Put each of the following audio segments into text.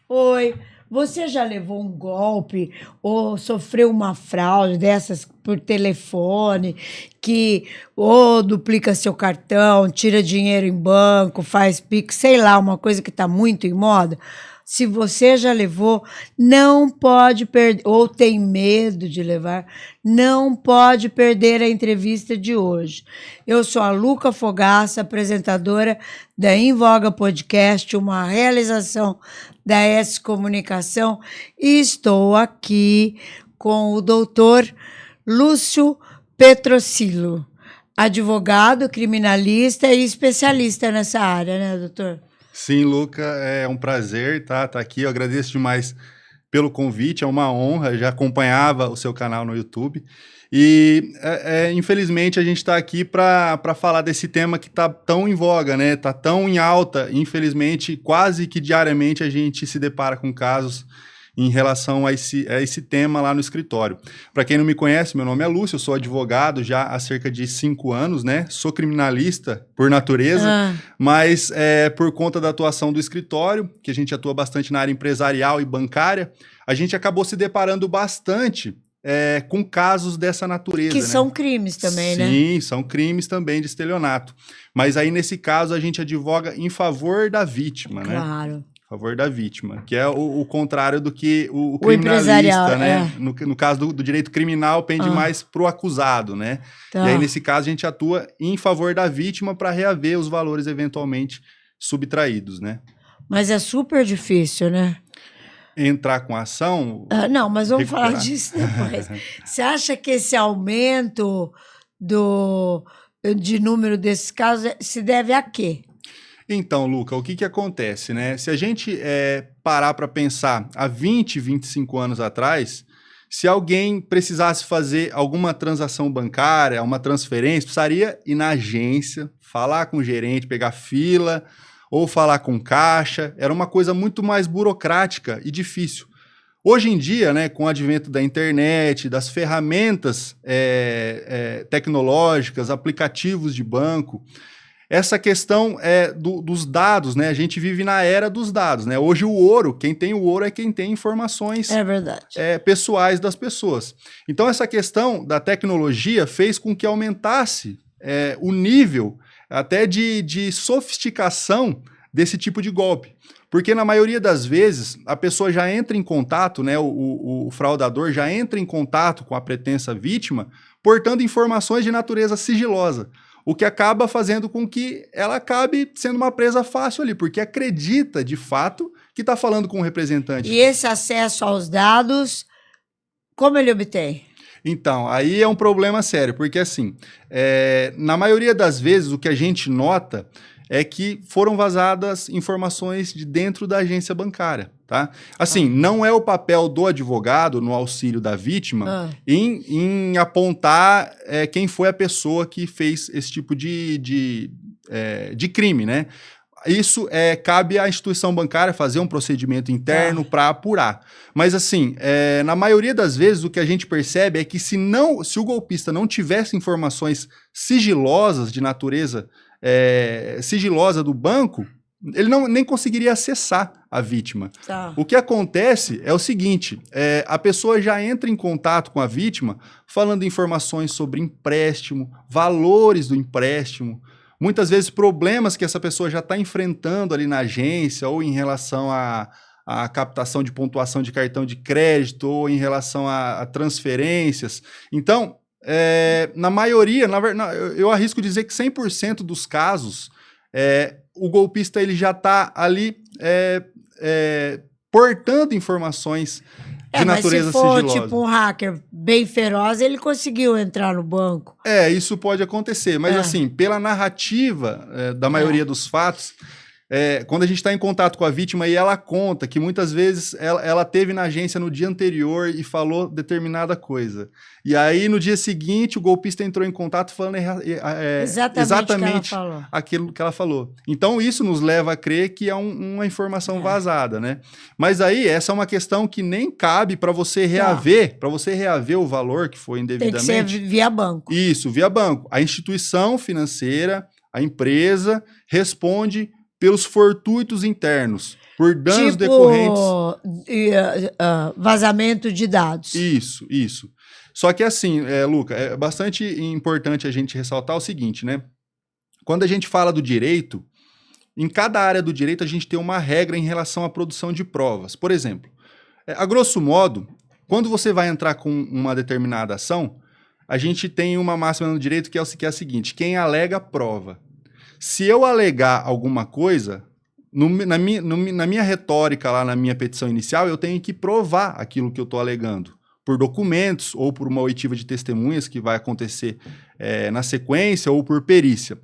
Oi, você já levou um golpe ou sofreu uma fraude dessas por telefone, que ou duplica seu cartão, tira dinheiro em banco, faz Pix, sei lá, uma coisa que está muito em moda? Se você já levou, não pode perder, ou tem medo de levar, não pode perder a entrevista de hoje. Eu sou a Luca Fogaça, apresentadora da Em Voga Podcast, uma realização da S Comunicação, e estou aqui com o doutor Lúcio Petrocilo, advogado, criminalista e especialista nessa área, né, doutor? Sim, Luca, é um prazer tá aqui. Eu agradeço demais pelo convite, é uma honra. Eu já acompanhava o seu canal no YouTube. E, infelizmente, a gente está aqui para falar desse tema que está tão em voga, né? Está tão em alta. Infelizmente, quase que diariamente a gente se depara com casos em relação a esse tema lá no escritório. Para quem não me conhece, meu nome é Lúcio, eu sou advogado já há cerca de 5 anos, né? Sou criminalista por natureza, mas por conta da atuação do escritório, que a gente atua bastante na área empresarial e bancária, a gente acabou se deparando bastante com casos dessa natureza. Que né? são crimes também, Sim, né? Sim, são crimes também de estelionato. Mas aí, nesse caso, a gente advoga em favor da vítima, né? Claro. A favor da vítima, que é o contrário do que o empresarial, criminalista, né? No caso do direito criminal, pende mais para o acusado, né? Tá. E aí, nesse caso, a gente atua em favor da vítima para reaver os valores eventualmente subtraídos, né? Mas é super difícil, né? Entrar com ação... Não, mas vamos recuperar. falar disso depois. Você acha que esse aumento de número desses casos se deve a quê? Então, Luca, o que acontece, né? Se a gente parar para pensar há 20, 25 anos atrás, se alguém precisasse fazer alguma transação bancária, uma transferência, precisaria ir na agência, falar com o gerente, pegar fila, ou falar com caixa. Era uma coisa muito mais burocrática e difícil. Hoje em dia, né, com o advento da internet, das ferramentas tecnológicas, aplicativos de banco, essa questão dos dados, né? A gente vive na era dos dados, né? Hoje o ouro, quem tem o ouro é quem tem informações pessoais das pessoas. Então essa questão da tecnologia fez com que aumentasse o nível até de sofisticação desse tipo de golpe. Porque na maioria das vezes a pessoa já entra em contato, né? O fraudador já entra em contato com a pretensa vítima, portando informações de natureza sigilosa. O que acaba fazendo com que ela acabe sendo uma presa fácil ali, porque acredita, de fato, que está falando com um representante. E esse acesso aos dados, como ele obtém? Então, aí é um problema sério, porque assim, na maioria das vezes o que a gente nota é que foram vazadas informações de dentro da agência bancária, tá? Assim, não é o papel do advogado no auxílio da vítima em apontar quem foi a pessoa que fez esse tipo de crime, né? Isso cabe à instituição bancária fazer um procedimento interno para apurar. Mas assim, na maioria das vezes o que a gente percebe é que se o golpista não tivesse informações sigilosas de natureza sigilosa do banco, ele nem conseguiria acessar a vítima. O que acontece é o seguinte, a pessoa já entra em contato com a vítima falando informações sobre empréstimo, valores do empréstimo, muitas vezes problemas que essa pessoa já está enfrentando ali na agência ou em relação à captação de pontuação de cartão de crédito ou em relação a transferências. Então, na maioria, eu arrisco dizer que 100% dos casos, o golpista ele já está ali portando informações de natureza sigilosa. Mas se for tipo um hacker bem feroz, ele conseguiu entrar no banco. Isso pode acontecer, mas assim, pela narrativa da maioria dos fatos, quando a gente está em contato com a vítima e ela conta que muitas vezes ela teve na agência no dia anterior e falou determinada coisa. E aí, no dia seguinte, o golpista entrou em contato falando exatamente aquilo que ela falou. Então, isso nos leva a crer que é uma informação vazada, né? Mas aí, essa é uma questão que nem cabe para você reaver, o valor que foi indevidamente. Tem que ser via banco. Isso, via banco. A instituição financeira, a empresa, responde pelos fortuitos internos, por danos Tipo, decorrentes. vazamento de dados. Isso. Só que assim, Luca, é bastante importante a gente ressaltar o seguinte, né? Quando a gente fala do direito, em cada área do direito a gente tem uma regra em relação à produção de provas. Por exemplo, a grosso modo, quando você vai entrar com uma determinada ação, a gente tem uma máxima no direito que é a seguinte: quem alega, prova. Se eu alegar alguma coisa, na minha retórica lá, na minha petição inicial, eu tenho que provar aquilo que eu estou alegando, por documentos ou por uma oitiva de testemunhas que vai acontecer na sequência ou por perícia.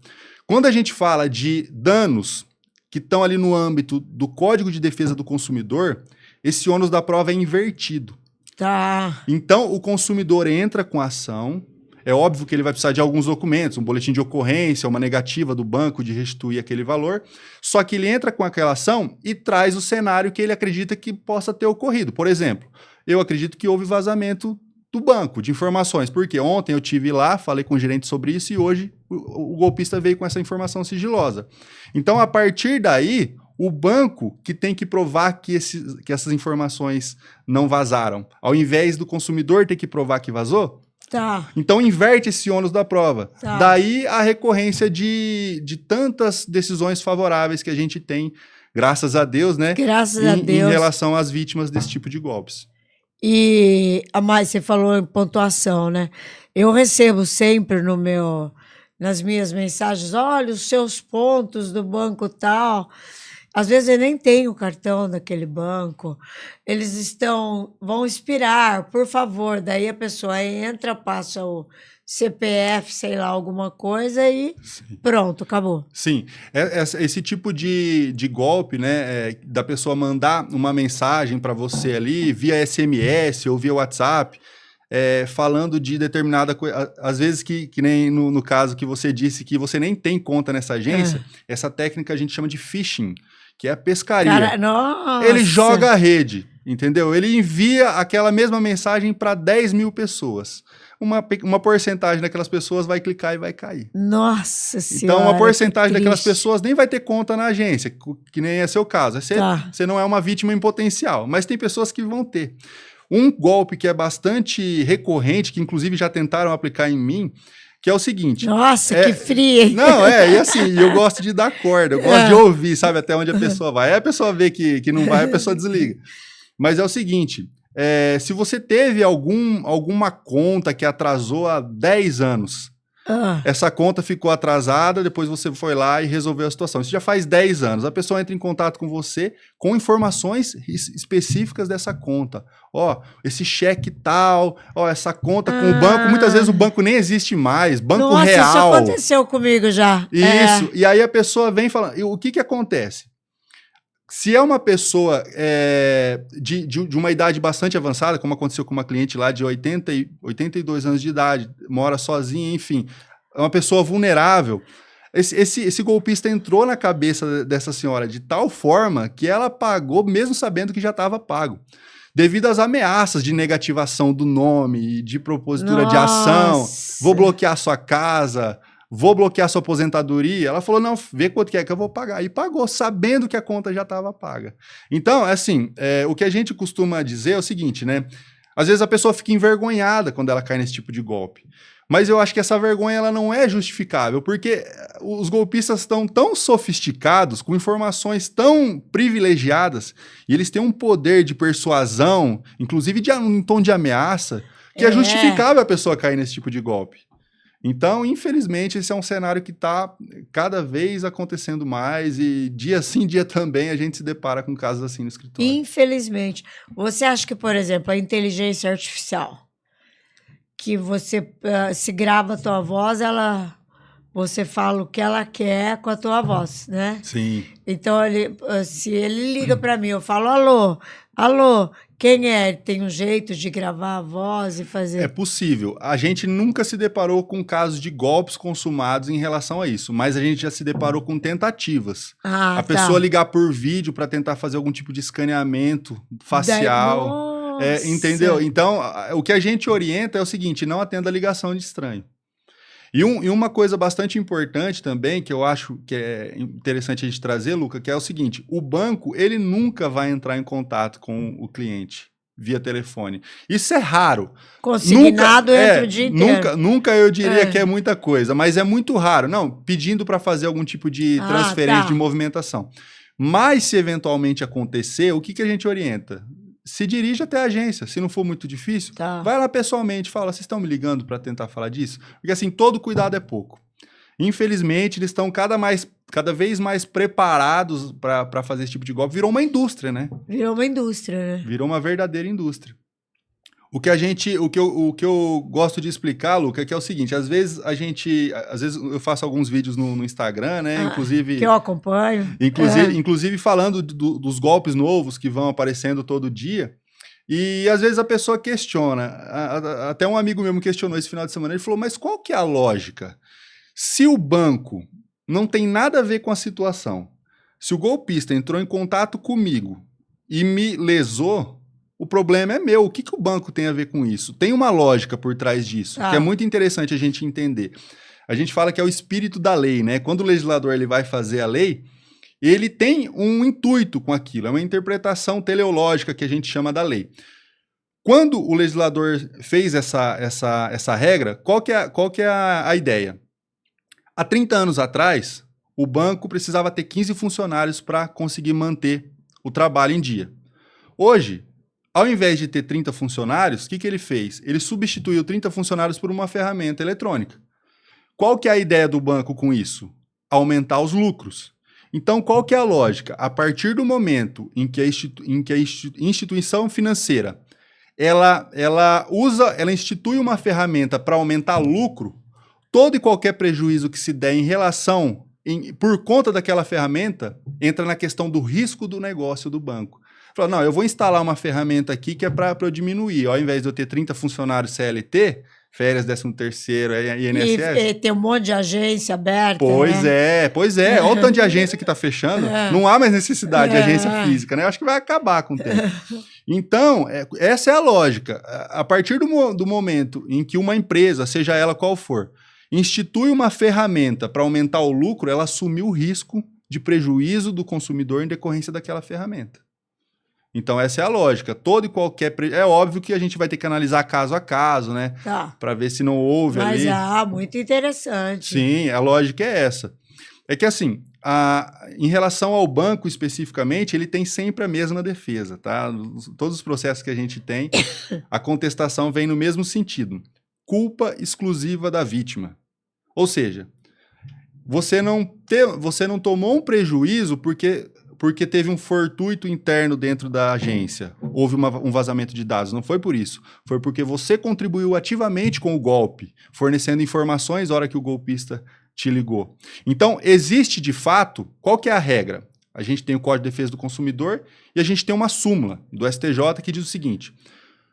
Quando a gente fala de danos que estão ali no âmbito do Código de Defesa do Consumidor, esse ônus da prova é invertido. Tá. Então, o consumidor entra com a ação, é óbvio que ele vai precisar de alguns documentos, um boletim de ocorrência, uma negativa do banco de restituir aquele valor, só que ele entra com aquela ação e traz o cenário que ele acredita que possa ter ocorrido. Por exemplo, eu acredito que houve vazamento do banco de informações, porque ontem eu tive lá, falei com o gerente sobre isso e hoje o golpista veio com essa informação sigilosa. Então, a partir daí, o banco que tem que provar que essas informações não vazaram, ao invés do consumidor ter que provar que vazou. Tá. Então, inverte esse ônus da prova. Tá. Daí, a recorrência de tantas decisões favoráveis que a gente tem, graças a Deus, né? Graças a Deus. Em relação às vítimas desse tipo de golpes. E a mais, você falou em pontuação, né? Eu recebo sempre nas minhas mensagens, olha os seus pontos do banco tal. Às vezes eu nem tenho o cartão daquele banco. Eles vão expirar, por favor. Daí a pessoa entra, passa o CPF, sei lá, alguma coisa e pronto, acabou. Sim, esse tipo de golpe, né, da pessoa mandar uma mensagem para você ali via SMS ou via WhatsApp, falando de determinada coisa, às vezes que nem no caso que você disse que você nem tem conta nessa agência, essa técnica a gente chama de phishing, que é a pescaria. Cara, nossa. Ele joga a rede, entendeu? Ele envia aquela mesma mensagem para 10 mil pessoas. Uma porcentagem daquelas pessoas vai clicar e vai cair. Nossa Senhora. Então, uma porcentagem daquelas pessoas nem vai ter conta na agência, que nem é seu caso. Você não é uma vítima em potencial, mas tem pessoas que vão ter. Um golpe que é bastante recorrente, que inclusive já tentaram aplicar em mim, que é o seguinte... Nossa, que fria! Não, e assim, eu gosto de dar corda, eu gosto de ouvir, sabe, até onde a pessoa vai. Aí a pessoa vê que não vai, a pessoa desliga. Mas é o seguinte... se você teve alguma conta que atrasou há 10 anos, essa conta ficou atrasada, depois você foi lá e resolveu a situação. Isso já faz 10 anos. A pessoa entra em contato com você com informações específicas dessa conta. Esse cheque tal, essa conta com o banco. Muitas vezes o banco nem existe mais, banco real. Isso aconteceu comigo já. Isso, e aí a pessoa vem falando. E o que acontece? Se é uma pessoa de uma idade bastante avançada, como aconteceu com uma cliente lá de 82 anos de idade, mora sozinha, enfim, é uma pessoa vulnerável, esse golpista entrou na cabeça dessa senhora de tal forma que ela pagou mesmo sabendo que já estava pago. Devido às ameaças de negativação do nome, de propositura de ação, vou bloquear sua casa... vou bloquear sua aposentadoria. Ela falou, não, vê quanto que eu vou pagar. E pagou, sabendo que a conta já estava paga. Então, assim, o que a gente costuma dizer é o seguinte, né? Às vezes a pessoa fica envergonhada quando ela cai nesse tipo de golpe. Mas eu acho que essa vergonha ela não é justificável, porque os golpistas estão tão sofisticados, com informações tão privilegiadas, e eles têm um poder de persuasão, inclusive em tom de ameaça, que é justificável a pessoa cair nesse tipo de golpe. Então, infelizmente, esse é um cenário que está cada vez acontecendo mais e dia sim, dia também, a gente se depara com casos assim no escritório. Infelizmente. Você acha que, por exemplo, a inteligência artificial, que você se grava a tua voz, você fala o que ela quer com a tua voz, né? Sim. Então, se ele liga para mim, eu falo, alô, quem é? Ele tem um jeito de gravar a voz e fazer... É possível. A gente nunca se deparou com casos de golpes consumados em relação a isso, mas a gente já se deparou com tentativas. A pessoa ligar por vídeo para tentar fazer algum tipo de escaneamento facial. Entendeu? Então, o que a gente orienta é o seguinte, não atenda a ligação de estranho. E uma coisa bastante importante também, que eu acho que é interessante a gente trazer, Luca, que é o seguinte, o banco, ele nunca vai entrar em contato com o cliente via telefone. Isso é raro. Consignado entra o dia inteiro. Nunca eu diria que é muita coisa, mas é muito raro. Não, pedindo para fazer algum tipo de transferência de movimentação. Mas se eventualmente acontecer, o que a gente orienta? Se dirige até a agência, se não for muito difícil, vai lá pessoalmente, fala, vocês estão me ligando para tentar falar disso? Porque assim, todo cuidado é pouco. Infelizmente, eles estão cada vez mais preparados para fazer esse tipo de golpe. Virou uma indústria, né? Virou uma indústria, né? Virou uma verdadeira indústria. O que eu gosto de explicar, Luca, é que é o seguinte, às vezes eu faço alguns vídeos no Instagram, né? Inclusive. Que eu acompanho. Inclusive falando dos golpes novos que vão aparecendo todo dia. E às vezes a pessoa questiona. Até um amigo meu me questionou esse final de semana. Ele falou: mas qual que é a lógica? Se o banco não tem nada a ver com a situação, se o golpista entrou em contato comigo e me lesou, o problema é meu. O que o banco tem a ver com isso? Tem uma lógica por trás disso, que é muito interessante a gente entender. A gente fala que é o espírito da lei, né? Quando o legislador ele vai fazer a lei, ele tem um intuito com aquilo, é uma interpretação teleológica que a gente chama da lei. Quando o legislador fez essa regra, qual que é a ideia? Há 30 anos atrás, o banco precisava ter 15 funcionários para conseguir manter o trabalho em dia. Hoje, ao invés de ter 30 funcionários, o que ele fez? Ele substituiu 30 funcionários por uma ferramenta eletrônica. Qual que é a ideia do banco com isso? Aumentar os lucros. Então, qual que é a lógica? A partir do momento em que a instituição financeira ela institui uma ferramenta para aumentar lucro, todo e qualquer prejuízo que se der por conta daquela ferramenta, entra na questão do risco do negócio do banco. Fala, não, eu vou instalar uma ferramenta aqui que é para eu diminuir. Ao invés de eu ter 30 funcionários CLT, férias, 13º, INSS. E tem um monte de agência aberta. Pois é. Olha o tanto de agência que está fechando. Não há mais necessidade de agência física, né? Eu acho que vai acabar com o tempo. Então, essa é a lógica. A partir do momento em que uma empresa, seja ela qual for, institui uma ferramenta para aumentar o lucro, ela assumiu o risco de prejuízo do consumidor em decorrência daquela ferramenta. Então, essa é a lógica. Todo e qualquer... É óbvio que a gente vai ter que analisar caso a caso, né? Para ver se não houve ali... Mas, muito interessante. Sim, a lógica é essa. É que, assim, em relação ao banco especificamente, ele tem sempre a mesma defesa, tá? Todos os processos que a gente tem, a contestação vem no mesmo sentido. Culpa exclusiva da vítima. Ou seja, você não tomou um prejuízo porque teve um fortuito interno dentro da agência. Houve um vazamento de dados. Não foi por isso. Foi porque você contribuiu ativamente com o golpe, fornecendo informações na hora que o golpista te ligou. Então, existe de fato, qual que é a regra? A gente tem o Código de Defesa do Consumidor e a gente tem uma súmula do STJ que diz o seguinte: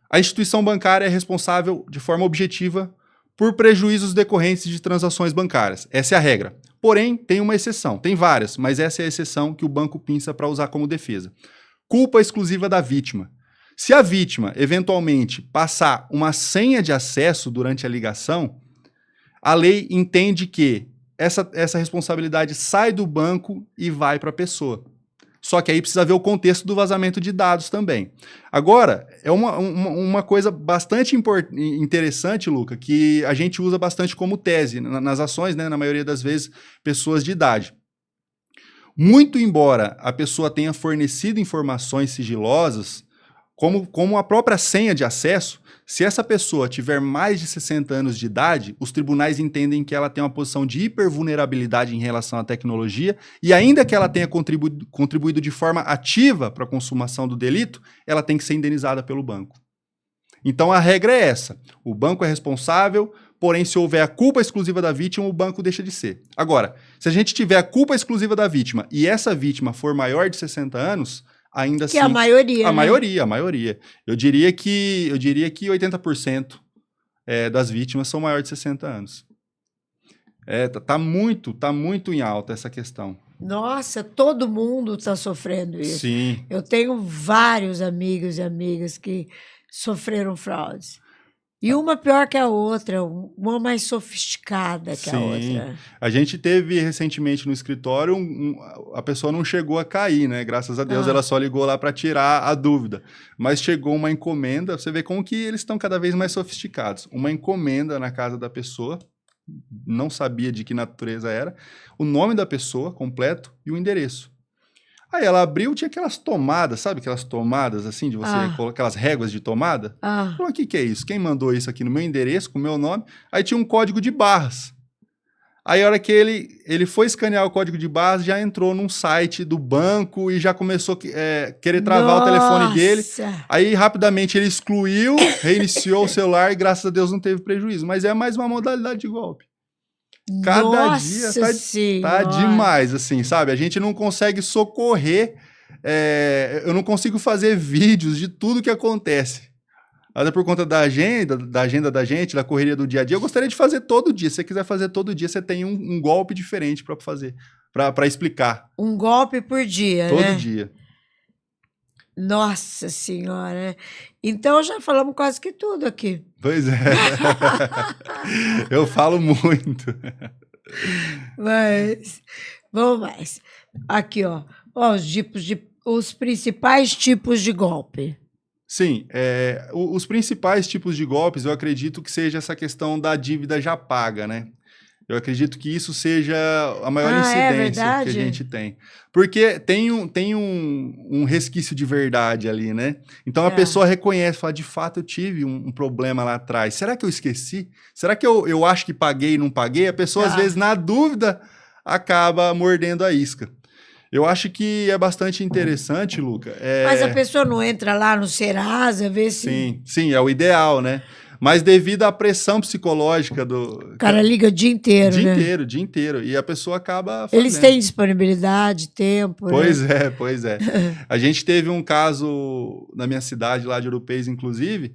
a instituição bancária é responsável de forma objetiva por prejuízos decorrentes de transações bancárias. Essa é a regra. Porém, tem uma exceção. Tem várias, mas essa é a exceção que o banco pinça para usar como defesa. Culpa exclusiva da vítima. Se a vítima, eventualmente, passar uma senha de acesso durante a ligação, a lei entende que essa responsabilidade sai do banco e vai para a pessoa. Só que aí precisa ver o contexto do vazamento de dados também. Agora, é uma coisa bastante interessante, Luca, que a gente usa bastante como tese nas ações, né, na maioria das vezes, pessoas de idade. Muito embora a pessoa tenha fornecido informações sigilosas, como a própria senha de acesso, se essa pessoa tiver mais de 60 anos de idade, os tribunais entendem que ela tem uma posição de hipervulnerabilidade em relação à tecnologia e ainda que ela tenha contribuído de forma ativa para a consumação do delito, ela tem que ser indenizada pelo banco. Então a regra é essa, o banco é responsável, porém se houver a culpa exclusiva da vítima, o banco deixa de ser. Agora, se a gente tiver a culpa exclusiva da vítima e essa vítima for maior de 60 anos, ainda assim... Que é a maioria, a maioria. Eu diria que 80% das vítimas são maiores de 60 anos. Tá muito em alta essa questão. Nossa, todo mundo está sofrendo isso. Sim. Eu tenho vários amigos e amigas que sofreram fraudes. E uma pior que a outra, uma mais sofisticada que a Sim. outra. A gente teve recentemente no escritório, a pessoa não chegou a cair, né? Graças a Deus, ela só ligou lá para tirar a dúvida. Mas chegou uma encomenda, você vê como que eles estão cada vez mais sofisticados. Uma encomenda na casa da pessoa, não sabia de que natureza era, o nome da pessoa completo e o endereço. Aí ela abriu, tinha aquelas tomadas, sabe aquelas tomadas assim, de você colocar aquelas réguas de tomada? Falou, o que é isso? Quem mandou isso aqui no meu endereço, com o meu nome? Aí tinha um código de barras. Aí a hora que ele foi escanear o código de barras, já entrou num site do banco e já começou a querer travar o telefone dele. Aí rapidamente ele excluiu, reiniciou o celular e graças a Deus não teve prejuízo. Mas é mais uma modalidade de golpe. Cada dia tá demais, assim, sabe? A gente não consegue socorrer, eu não consigo fazer vídeos de tudo que acontece. Até por conta da agenda da gente, da correria do dia a dia, eu gostaria de fazer todo dia. Se você quiser fazer todo dia, você tem um golpe diferente para fazer, para explicar. Um golpe por dia, todo né? Todo dia. Nossa Senhora. Então já falamos quase que tudo aqui. Pois é. Eu falo muito. Mas vamos mais. Aqui, ó. Os principais tipos de golpe. Sim, os principais tipos de golpes, eu acredito que seja essa questão da dívida já paga, né? Eu acredito que isso seja a maior incidência que a gente tem. Porque tem um resquício de verdade ali, né? Então a pessoa reconhece, fala, de fato eu tive um problema lá atrás. Será que eu esqueci? Será que eu acho que paguei e não paguei? A pessoa, às vezes, na dúvida, acaba mordendo a isca. Eu acho que é bastante interessante, Luca. Mas a pessoa não entra lá no Serasa, vê se... Sim, é o ideal, né? Mas devido à pressão psicológica do... O cara liga o dia inteiro, né? Dia inteiro. E a pessoa acaba fazendo. Eles têm disponibilidade, tempo, Pois né? Pois é. A gente teve um caso na minha cidade, lá de Ouro-Preto, inclusive,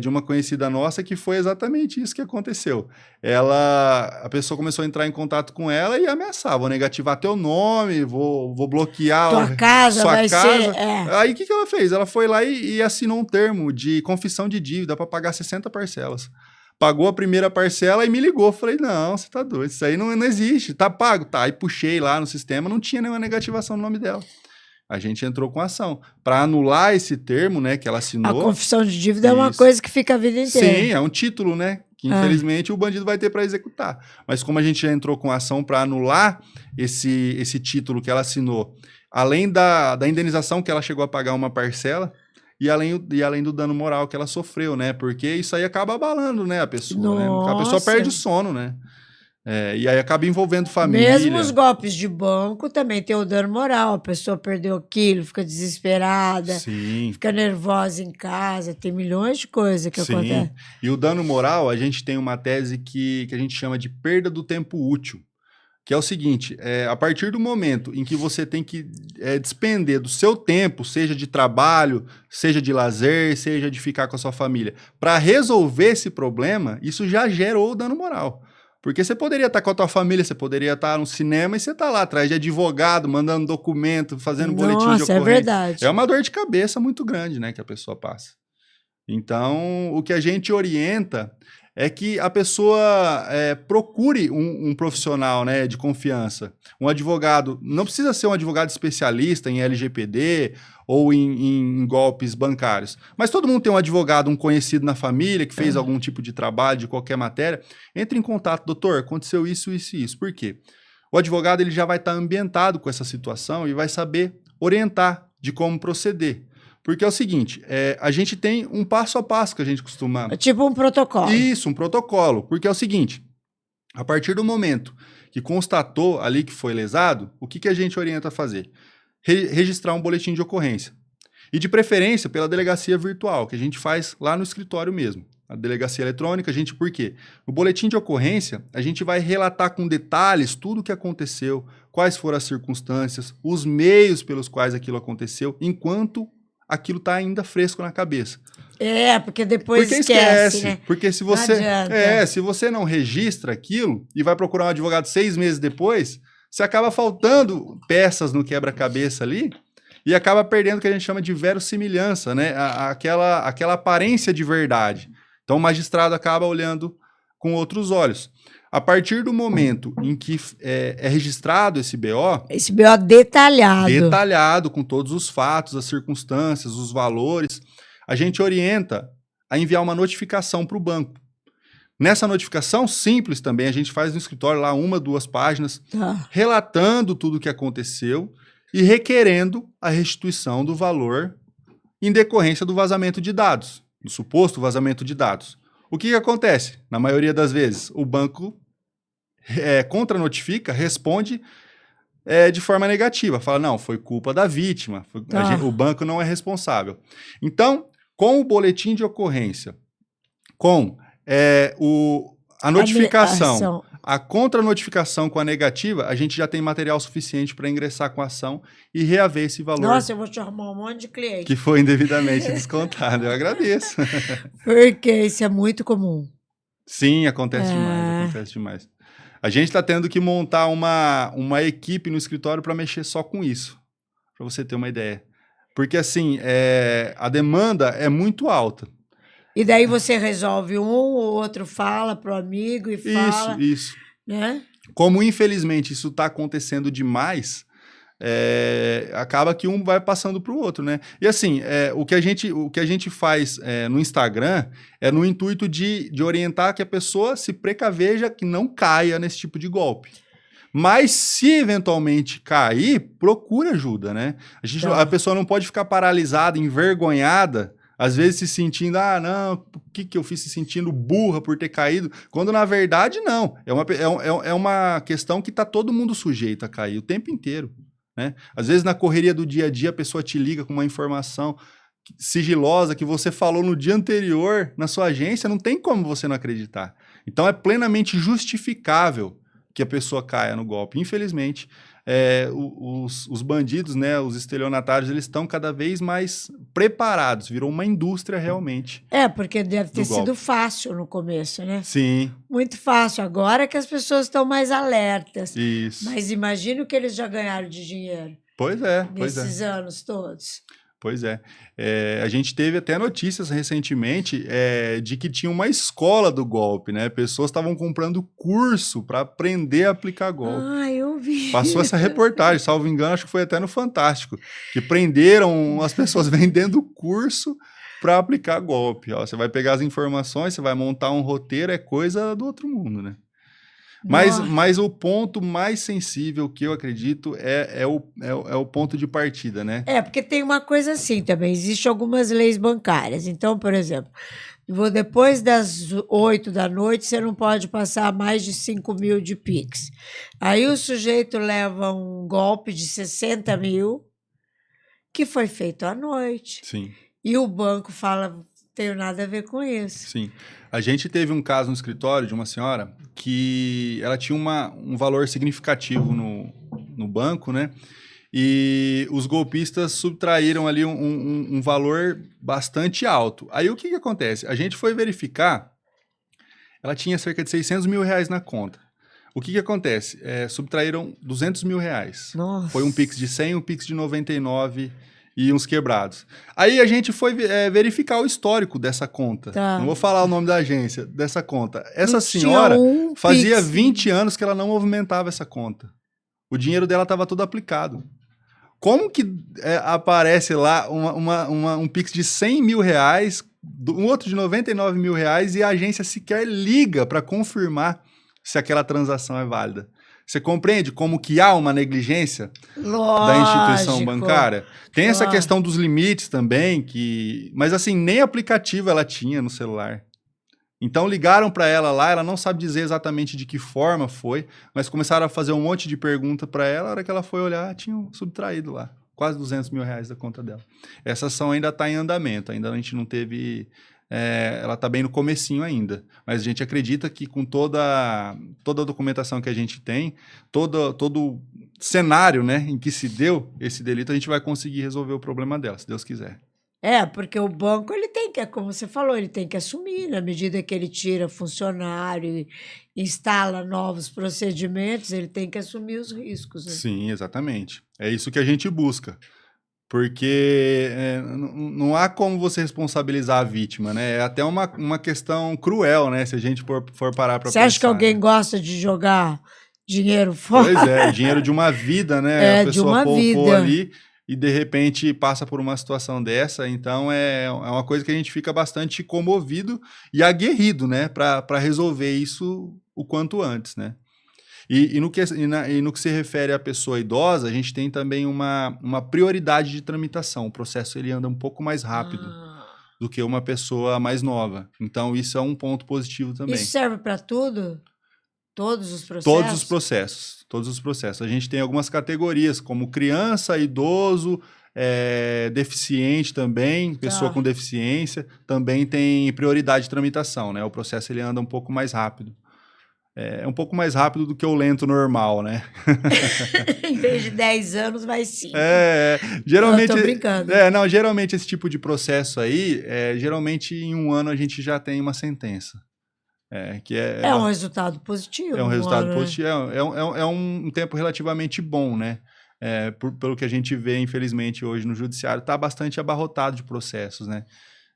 de uma conhecida nossa que foi exatamente isso que aconteceu. A pessoa começou a entrar em contato com ela e ameaçava, vou negativar teu nome, vou bloquear tua casa, sua vai casa. ser... Aí o que ela fez? Ela foi lá e assinou um termo de confissão de dívida para pagar 60 parcelas. Pagou a primeira parcela e me ligou. Falei, não, você tá doido, isso aí não existe. Tá pago? Tá. Aí puxei lá no sistema, não tinha nenhuma negativação no nome dela. A gente entrou com ação para anular esse termo, né, que ela assinou. A confissão de dívida é uma coisa que fica a vida inteira. Sim, é um título, né, que infelizmente o bandido vai ter para executar. Mas como a gente já entrou com ação para anular esse título que ela assinou, além da indenização que ela chegou a pagar uma parcela, e além do dano moral que ela sofreu, né, porque isso aí acaba abalando, né, a pessoa, né? A pessoa perde o sono, né. E aí acaba envolvendo família. Mesmo os golpes de banco também tem o dano moral. A pessoa perdeu aquilo, fica desesperada, fica nervosa em casa. Tem milhões de coisas que acontecem. E o dano moral, a gente tem uma tese que a gente chama de perda do tempo útil. Que é o seguinte, a partir do momento em que você tem que despender do seu tempo, seja de trabalho, seja de lazer, seja de ficar com a sua família, para resolver esse problema, isso já gerou o dano moral. Porque você poderia estar com a tua família, você poderia estar no cinema e você está lá atrás de advogado, mandando documento, fazendo boletim de ocorrência. É verdade. É uma dor de cabeça muito grande, né, que a pessoa passa. Então, o que a gente orienta é que a pessoa procure um profissional, né, de confiança. Um advogado, não precisa ser um advogado especialista em LGPD ou em golpes bancários, mas todo mundo tem um advogado, um conhecido na família que fez algum tipo de trabalho, de qualquer matéria. Entre em contato, doutor, aconteceu isso, isso e isso. Por quê? O advogado ele já vai estar ambientado com essa situação e vai saber orientar de como proceder. Porque é o seguinte, a gente tem um passo a passo que a gente costuma... É tipo um protocolo. Isso, um protocolo. Porque é o seguinte, a partir do momento que constatou ali que foi lesado, o que a gente orienta a fazer? Registrar um boletim de ocorrência. E de preferência pela delegacia virtual, que a gente faz lá no escritório mesmo. A delegacia eletrônica, por quê? No boletim de ocorrência, a gente vai relatar com detalhes tudo o que aconteceu, quais foram as circunstâncias, os meios pelos quais aquilo aconteceu, enquanto aquilo está ainda fresco na cabeça. Porque depois esquece, né? Porque se você não registra aquilo e vai procurar um advogado 6 meses depois, você acaba faltando peças no quebra-cabeça ali e acaba perdendo o que a gente chama de verossimilhança, né? Aquela aparência de verdade. Então o magistrado acaba olhando com outros olhos. A partir do momento em que é registrado esse BO... Esse BO detalhado. Detalhado, com todos os fatos, as circunstâncias, os valores, a gente orienta a enviar uma notificação para o banco. Nessa notificação simples também, a gente faz no escritório lá 1, 2 páginas, relatando tudo o que aconteceu e requerendo a restituição do valor em decorrência do vazamento de dados, do suposto vazamento de dados. O que acontece? Na maioria das vezes, o banco contra-notifica, responde de forma negativa. Fala, não, foi culpa da vítima, o banco não é responsável. Então, com o boletim de ocorrência, com a notificação, a contra-notificação com a negativa, a gente já tem material suficiente para ingressar com a ação e reaver esse valor. Nossa, eu vou te arrumar um monte de cliente. Que foi indevidamente descontado. Eu agradeço. Porque isso é muito comum. Sim, acontece demais, acontece demais. A gente está tendo que montar uma equipe no escritório para mexer só com isso, para você ter uma ideia. Porque, assim, a demanda é muito alta. E daí você resolve o outro fala pro amigo e fala... Isso. Né? Como, infelizmente, isso está acontecendo demais, acaba que um vai passando para o outro, né? E, assim, o que a gente faz no Instagram é no intuito de orientar que a pessoa se precaveja que não caia nesse tipo de golpe. Mas, se eventualmente cair, procura ajuda, né? A pessoa não pode ficar paralisada, envergonhada, às vezes se sentindo, não, por que eu fiz se sentindo burra por ter caído? Quando, na verdade, não. É uma questão que está todo mundo sujeito a cair o tempo inteiro, né? Às vezes, na correria do dia a dia, a pessoa te liga com uma informação sigilosa que você falou no dia anterior na sua agência, não tem como você não acreditar. Então, é plenamente justificável que a pessoa caia no golpe. Infelizmente, os bandidos, né, os estelionatários, eles estão cada vez mais preparados, virou uma indústria realmente. Porque deve ter sido fácil no começo, né? Sim. Muito fácil. Agora que as pessoas estão mais alertas. Isso. Mas imagina o que eles já ganharam de dinheiro. Pois é. Nesses anos todos. Pois é. A gente teve até notícias recentemente de que tinha uma escola do golpe, né? Pessoas estavam comprando curso para aprender a aplicar golpe. Eu vi. Passou essa reportagem, salvo engano, acho que foi até no Fantástico, que prenderam as pessoas vendendo curso para aplicar golpe. Ó, você vai pegar as informações, você vai montar um roteiro, é coisa do outro mundo, né? Mas o ponto mais sensível que eu acredito é o ponto de partida, né? Porque tem uma coisa assim também, existem algumas leis bancárias. Então, por exemplo, depois das 8 da noite, você não pode passar mais de 5 mil de Pix. Aí o sujeito leva um golpe de 60 mil, que foi feito à noite. Sim. E o banco fala, não tenho nada a ver com isso. Sim. A gente teve um caso no escritório de uma senhora que ela tinha um valor significativo no banco, né? E os golpistas subtraíram ali um valor bastante alto. Aí o que acontece? A gente foi verificar, ela tinha cerca de 600 mil reais na conta. O que acontece? Subtraíram 200 mil reais. Nossa. Foi um Pix de 100, um Pix de 99 e uns quebrados. Aí a gente foi verificar o histórico dessa conta. Não vou falar o nome da agência, dessa conta. Essa senhora fazia 20 anos que ela não movimentava essa conta. O dinheiro dela estava todo aplicado. Como que aparece lá um Pix de 100 mil reais, um outro de 99 mil reais e a agência sequer liga para confirmar se aquela transação é válida? Você compreende como que há uma negligência da instituição bancária? Tem essa questão dos limites também, mas assim, nem aplicativo ela tinha no celular. Então ligaram para ela lá, ela não sabe dizer exatamente de que forma foi, mas começaram a fazer um monte de pergunta para ela, a hora que ela foi olhar, tinham subtraído lá, quase 200 mil reais da conta dela. Essa ação ainda está em andamento, ainda a gente não teve... ela está bem no comecinho ainda, mas a gente acredita que com toda a documentação que a gente tem, todo cenário, né, em que se deu esse delito, a gente vai conseguir resolver o problema dela, se Deus quiser. Porque o banco, ele tem que, como você falou, ele tem que assumir, na medida que ele tira funcionário e instala novos procedimentos, ele tem que assumir os riscos. Né? Sim, exatamente. É isso que a gente busca. Porque não há como você responsabilizar a vítima, né? É até uma questão cruel, né? Se a gente for parar para Você pensar. acha que alguém né? gosta de jogar dinheiro Pois fora? é, o dinheiro de uma vida, né? A É, de pessoa uma poupou vida. ali e de repente passa por uma situação dessa. Então é uma coisa que a gente fica bastante comovido e aguerrido, né? Para resolver isso o quanto antes, né? E no que se refere à pessoa idosa, a gente tem também uma prioridade de tramitação. O processo ele anda um pouco mais rápido Ah. do que uma pessoa mais nova. Então, isso é um ponto positivo Isso também. serve para tudo? Todos os Todos os processos? processos. Todos os processos. A gente tem algumas categorias, como criança, idoso, deficiente também, pessoa com Tá. deficiência, também tem prioridade de tramitação, né? O processo ele anda um pouco mais rápido. É um pouco mais rápido do que o lento normal, né? Em vez de 10 anos, vai 5. É, Eu geralmente, tô brincando. não, geralmente esse tipo de processo aí, geralmente em um ano a gente já tem uma sentença. Que É um resultado positivo, é um resultado né? positivo, é um tempo relativamente bom, né? Pelo que a gente vê, infelizmente, hoje no judiciário, está bastante abarrotado de processos, né?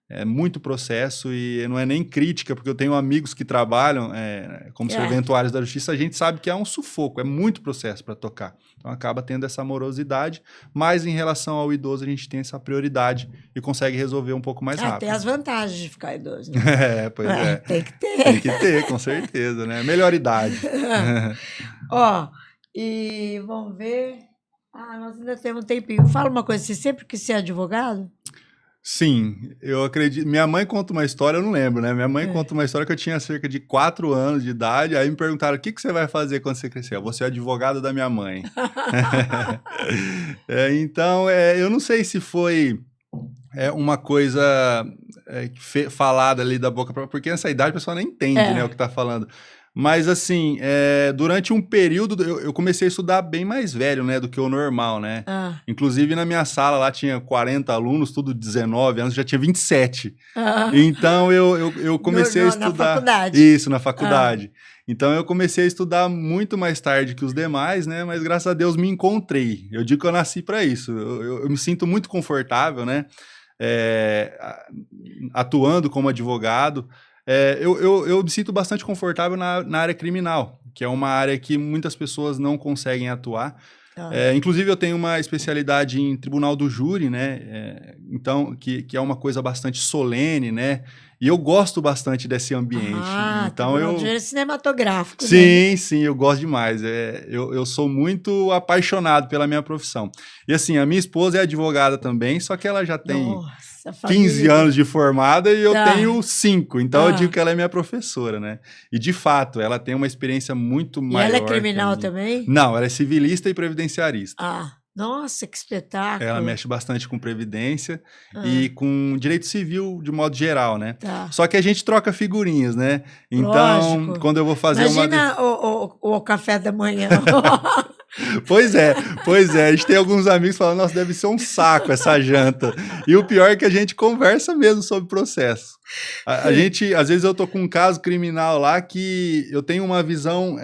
É muito processo e não é nem crítica, porque eu tenho amigos que trabalham como serventuários da justiça, a gente sabe que é um sufoco, é muito processo para tocar. Então acaba tendo essa morosidade, mas em relação ao idoso a gente tem essa prioridade e consegue resolver um pouco mais rápido. Tem as vantagens de ficar idoso, né? Pois é. Tem que ter. Tem que ter, com certeza, né? Melhor idade. Ó, e vamos ver. Nós ainda temos um tempinho. Fala uma coisa, você sempre quis ser advogado? Sim, eu acredito. Minha mãe conta uma história, eu não lembro, né? Minha mãe conta uma história que eu tinha cerca de 4 anos de idade, aí me perguntaram, o que você vai fazer quando você crescer? Eu vou ser advogado da minha mãe. Então, eu não sei se foi uma coisa falada ali da boca pra... Porque nessa idade a pessoa nem entende, né, o que tá falando. Mas, assim, durante um período, eu comecei a estudar bem mais velho, né, do que o normal, né? Inclusive, na minha sala lá tinha 40 alunos, tudo 19 anos, já tinha 27. Então, eu comecei a estudar... Na faculdade. Isso, na faculdade. Então, eu comecei a estudar muito mais tarde que os demais, né? Mas, graças a Deus, me encontrei. Eu digo que eu nasci para isso. Eu me sinto muito confortável, né? Atuando como advogado. Eu me sinto bastante confortável na área criminal, que é uma área que muitas pessoas não conseguem atuar. Inclusive, eu tenho uma especialidade em tribunal do júri, né? Então, que é uma coisa bastante solene, né? E eu gosto bastante desse ambiente. Então, tribunal do júri é cinematográfico. Sim, né? sim, eu gosto demais. Eu sou muito apaixonado pela minha profissão. E assim, a minha esposa é advogada também, só que ela já tem 15 anos de formada e eu tenho 5. Então eu digo que ela é minha professora, né? E de fato, ela tem uma experiência muito maior. E ela é criminal também? Não, ela é civilista e previdenciarista. Nossa, que espetáculo. Ela mexe bastante com previdência e com direito civil de modo geral, né? Só que a gente troca figurinhas, né? Então, lógico. Quando eu vou fazer Imagina o café da manhã. Pois é. A gente tem alguns amigos falando, nossa, deve ser um saco essa janta. E o pior é que a gente conversa mesmo sobre o processo. A gente, às vezes eu tô com um caso criminal lá que eu tenho uma visão...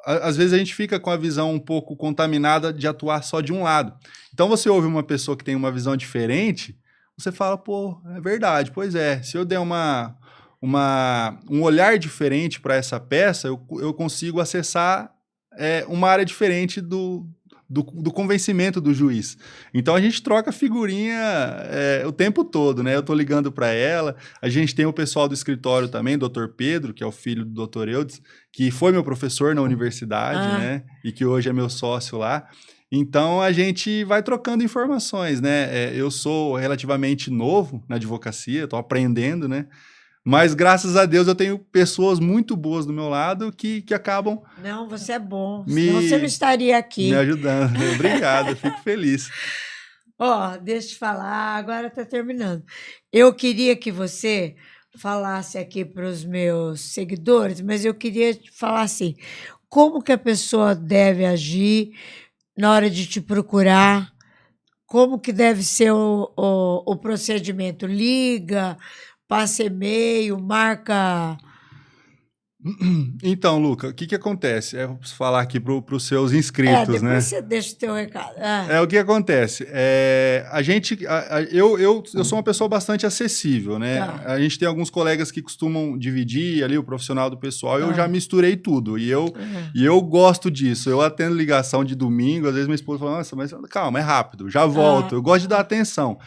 Às vezes a gente fica com a visão um pouco contaminada de atuar só de um lado. Então você ouve uma pessoa que tem uma visão diferente, você fala, pô, é verdade, pois é. Se eu der um olhar diferente para essa peça, eu consigo acessar uma área diferente do convencimento do juiz. Então a gente troca figurinha o tempo todo, né? Eu tô ligando para ela, a gente tem o pessoal do escritório também, o Dr. Pedro, que é o filho do Dr. Eudes, que foi meu professor na universidade, né? E que hoje é meu sócio lá. Então a gente vai trocando informações, né? Eu sou relativamente novo na advocacia, estou aprendendo, né? Mas, graças a Deus, eu tenho pessoas muito boas do meu lado que acabam... Não, você é bom. Senão você não estaria aqui. Me ajudando. Obrigado, eu fico feliz. Deixa eu te falar, agora está terminando. Eu queria que você falasse aqui para os meus seguidores, mas eu queria falar assim, como que a pessoa deve agir na hora de te procurar, como que deve ser o procedimento? Liga, passa e-mail, marca Então, Luca, o que que acontece? Eu preciso falar aqui para os seus inscritos, né? Depois você deixa o teu recado. O que acontece? A gente, eu sou uma pessoa bastante acessível, né? Tá. A gente tem alguns colegas que costumam dividir ali o profissional do pessoal, eu Ah. já misturei tudo, e eu gosto disso. Eu atendo ligação de domingo, às vezes minha esposa fala, nossa, mas calma, é rápido, já volto. Eu gosto de dar atenção.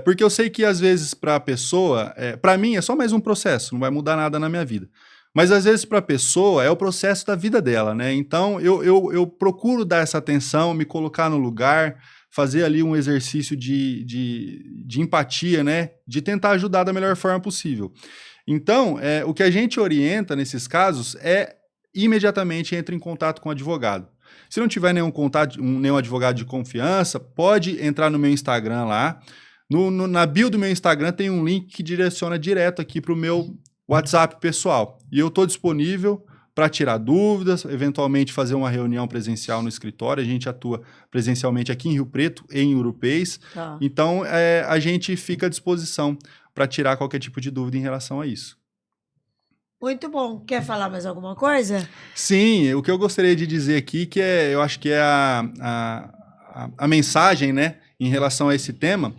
Porque eu sei que às vezes para a pessoa, para mim é só mais um processo, não vai mudar nada na minha vida. Mas às vezes para a pessoa é o processo da vida dela, né? Então eu procuro dar essa atenção, me colocar no lugar, fazer ali um exercício de empatia, né? De tentar ajudar da melhor forma possível. Então, o que a gente orienta nesses casos é imediatamente entre em contato com o advogado. Se não tiver nenhum contato, nenhum advogado de confiança, pode entrar no meu Instagram lá. Na bio do meu Instagram tem um link que direciona direto aqui para o meu WhatsApp pessoal. E eu estou disponível para tirar dúvidas, eventualmente fazer uma reunião presencial no escritório. A gente atua presencialmente aqui em Rio Preto, em Ouro-Preis. Tá. Então, a gente fica à disposição para tirar qualquer tipo de dúvida em relação a isso. Muito bom. Quer falar mais alguma coisa? Sim, o que eu gostaria de dizer aqui, eu acho que é a mensagem, né, em relação a esse tema,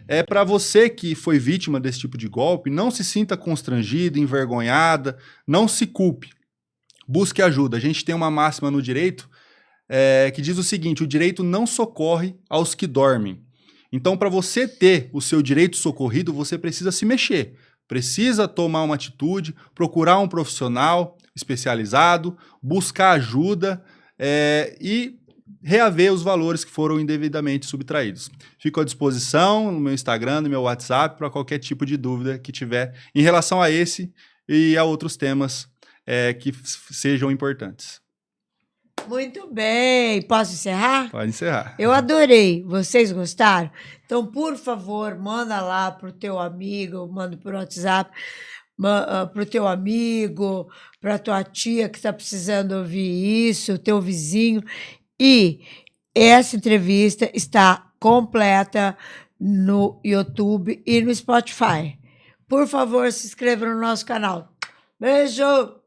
é para você que foi vítima desse tipo de golpe, não se sinta constrangida, envergonhada, não se culpe. Busque ajuda. A gente tem uma máxima no direito que diz o seguinte: o direito não socorre aos que dormem. Então, para você ter o seu direito socorrido, você precisa se mexer. Precisa tomar uma atitude, procurar um profissional especializado, buscar ajuda e reaver os valores que foram indevidamente subtraídos. Fico à disposição no meu Instagram, no meu WhatsApp, para qualquer tipo de dúvida que tiver em relação a esse e a outros temas que sejam importantes. Muito bem. Posso encerrar? Pode encerrar. Eu adorei. Vocês gostaram? Então, por favor, manda lá para o teu amigo, manda por WhatsApp, para o teu amigo, para a tua tia que está precisando ouvir isso, o teu vizinho. E essa entrevista está completa no YouTube e no Spotify. Por favor, se inscreva no nosso canal. Beijo!